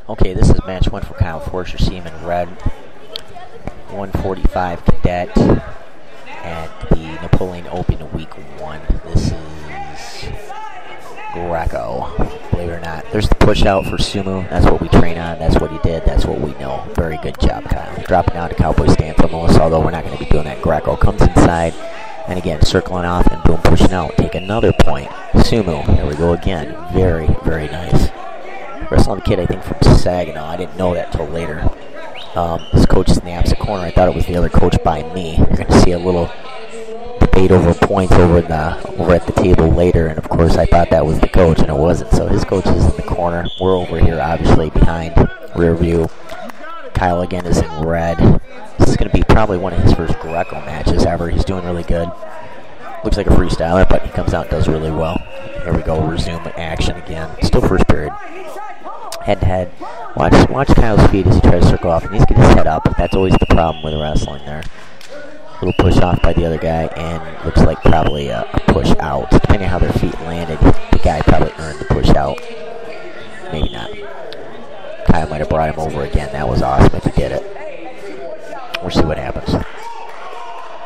Okay, this is match 1 for Kyle Force. You see him in red. 145 Cadet at the Napoleon Open week 1. This is Greco. Believe it or not. There's the push out for Sumo. That's what we train on. That's what he did. That's what we know. Very good job, Kyle. Dropping down to Cowboy stance for Melissa, although we're not going to be doing that. Greco comes inside. And again, circling off and boom, pushing out. Take another point. Sumo. There we go again. Very, very nice. Wrestling kid, I think, from Saginaw. I didn't know that till later. This coach is in the opposite corner. I thought it was the other coach by me. You're going to see a little debate over points over at the table later. And, of course, I thought that was the coach, and it wasn't. So his coach is in the corner. We're over here, obviously, behind rear view. Kyle, again, is in red. This is going to be probably one of his first Greco matches ever. He's doing really good. Looks like a freestyler, but he comes out and does really well. Here we go. Resume action again. Still first period. Head-to-head. Watch Kyle's feet as he tries to circle off. He needs to get his head up. That's always the problem with wrestling there. Little push off by the other guy, and looks like probably a push out. Depending on how their feet landed, the guy probably earned the push out. Maybe not. Kyle might have brought him over again. That was awesome if he did it. We'll see what happens.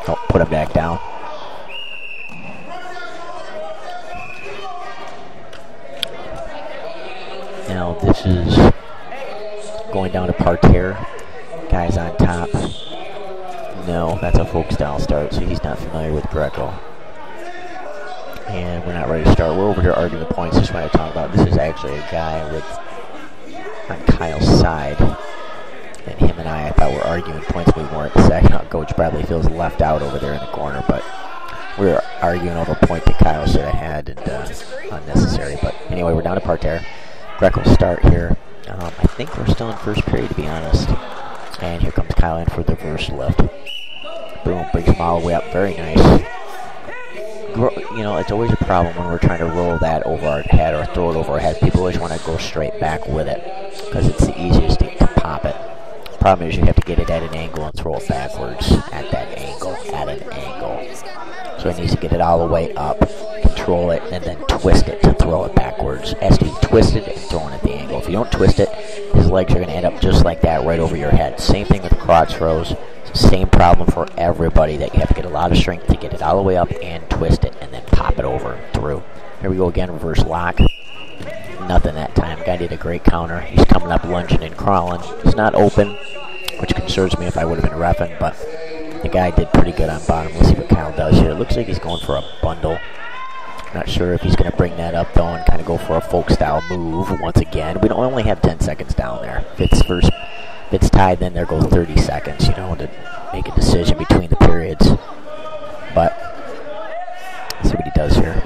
Oh, put him back down. Now this is going down to parterre. Guy's on top. No, that's a folk style start, so he's not familiar with Greco. And we're not ready to start. We're over here arguing the points. This is what I talk about. This is actually a guy on Kyle's side. And him and I thought were arguing points. We weren't. The second coach probably feels left out over there in the corner, but we're arguing over a point that Kyle should have had, and unnecessary. But anyway, we're down to parterre. Greco start here. I think we're still in first period, to be honest. And here comes Kyle in for the reverse lift. Boom, brings him all the way up. Very nice. You know, it's always a problem when we're trying to roll that over our head or throw it over our head. People always want to go straight back with it because it's the easiest thing to pop it. The problem is you have to get it at an angle and throw it backwards at that angle, at an angle. So he needs to get it all the way up, control it, and then twist it to throw it backwards. It has to be twisted and thrown at the angle. If you don't twist it, his legs are going to end up just like that right over your head. Same thing with crotch throws. Same problem for everybody, that you have to get a lot of strength to get it all the way up and twist it and then pop it over through. Here we go again, reverse lock. Nothing that time. Guy did a great counter. He's coming up lunging and crawling. He's not open, which concerns me if I would have been reffing, but the guy did pretty good on bottom. Let's see what Kyle does here. It looks like he's going for a bundle. Not sure if he's going to bring that up, though, and kind of go for a folk-style move once again. We don't only have 10 seconds down there. If it's tied, then there goes 30 seconds, you know, to make a decision between the periods. But let's see what he does here.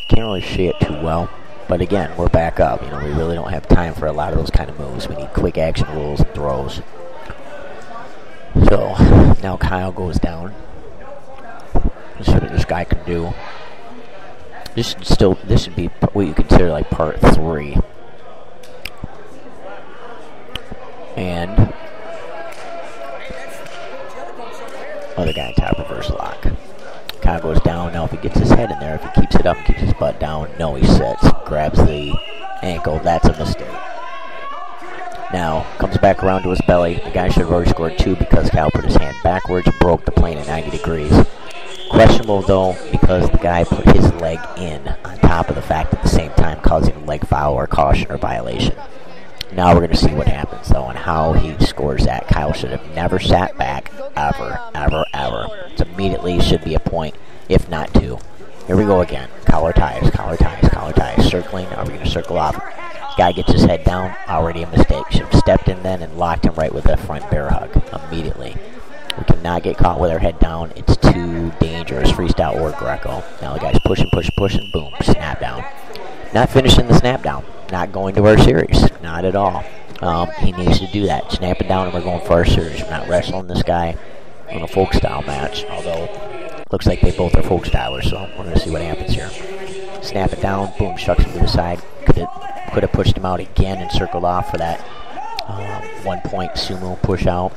Can't really see it too well. But again, we're back up. You know, we really don't have time for a lot of those kind of moves. We need quick action rules and throws. So now Kyle goes down. Let's see what this guy can do. This should be what you consider like part 3. And other guy top reverse lock. Kyle goes down. Now if he gets his head in there, if he keeps it up and keeps his butt down, no, he sits, grabs the ankle. That's a mistake. Now comes back around to his belly. The guy should have already scored 2 because Kyle put his hand backwards and broke the plane at 90 degrees. Questionable, though, because the guy put his leg in on top of the fact at the same time causing a leg foul or caution or violation. Now we're going to see what happens, though, and how he scores that. Kyle should have never sat back, ever, ever, ever. So immediately should be a point, if not 2. Here we go again. Collar ties, collar ties, collar ties. Circling. Now we're going to circle off. Guy gets his head down. Already a mistake. Should have stepped in then and locked him right with a front bear hug immediately. We cannot get caught with our head down. It's too dangerous. Freestyle or Greco. Now the guy's pushing, pushing, pushing. Boom. Snap down. Not finishing the snap down. Not going to our series. Not at all. He needs to do that. Snap it down and we're going for our series. We're not wrestling this guy in a folk style match. Although, looks like they both are folk stylers. So we're going to see what happens here. Snap it down. Boom. Shucks him to the side. Could have pushed him out again and circled off for that 1 point sumo push out.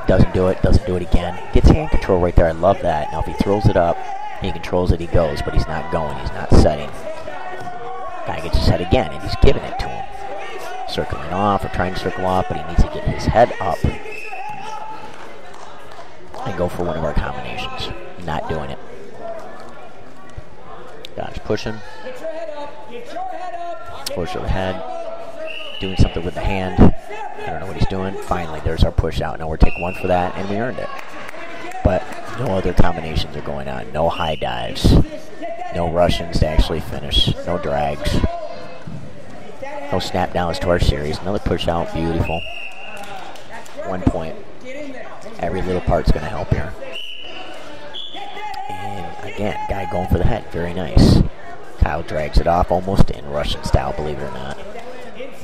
Doesn't do it. Doesn't do it again. Gets hand control right there. I love that. Now if he throws it up, he controls it, he goes. But he's not going. He's not setting. Guy gets his head again, and he's giving it to him. circling off or trying to circle off, but he needs to get his head up and go for one of our combinations. Not doing it. Guy's pushing. Push of the head. Doing something with the hand. I don't know what he's doing. Finally, there's our push out. Now we're taking one for that, and we earned it. But no other combinations are going on. No high dives. No Russians to actually finish. No drags. No snap downs to our series. Another push out. Beautiful. 1 point. Every little part's going to help here. And again, guy going for the head. Very nice. Kyle drags it off almost in Russian style, believe it or not.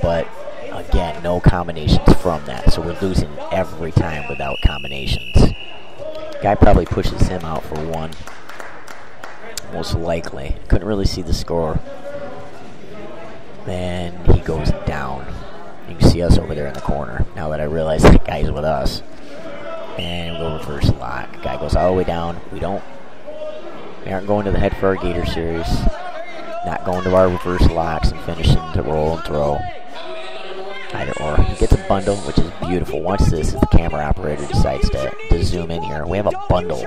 But again, no combinations from that. So we're losing every time without combinations. Guy probably pushes him out for one. Most likely. Couldn't really see the score. Then he goes down. You can see us over there in the corner. Now that I realize that guy's with us. And we go reverse lock. Guy goes all the way down. We aren't going to the head for our Gator series. Not going to our reverse locks and finishing to roll and throw. Either or. He gets a bundle, which is beautiful. Watch this as the camera operator decides to zoom in here. We have a bundle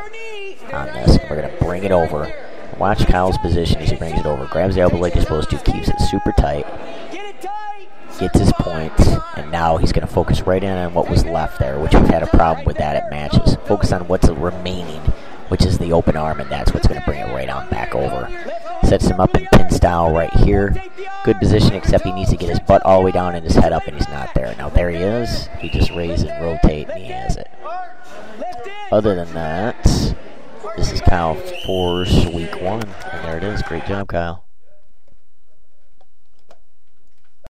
on this. We're going to bring it over. Watch Kyle's position as he brings it over. Grabs the elbow like he's supposed to. Keeps it super tight. Gets his points. And now he's going to focus right in on what was left there, which we've had a problem with that at matches. Focus on what's remaining, which is the open arm, and that's what's going to bring it right on back over. Sets him up in pin style right here. Good position, except he needs to get his butt all the way down and his head up, and he's not there. Now there he is. He just raises and rotates, and he has it. Other than that, this is Kyle Force Week 1, and there it is. Great job, Kyle.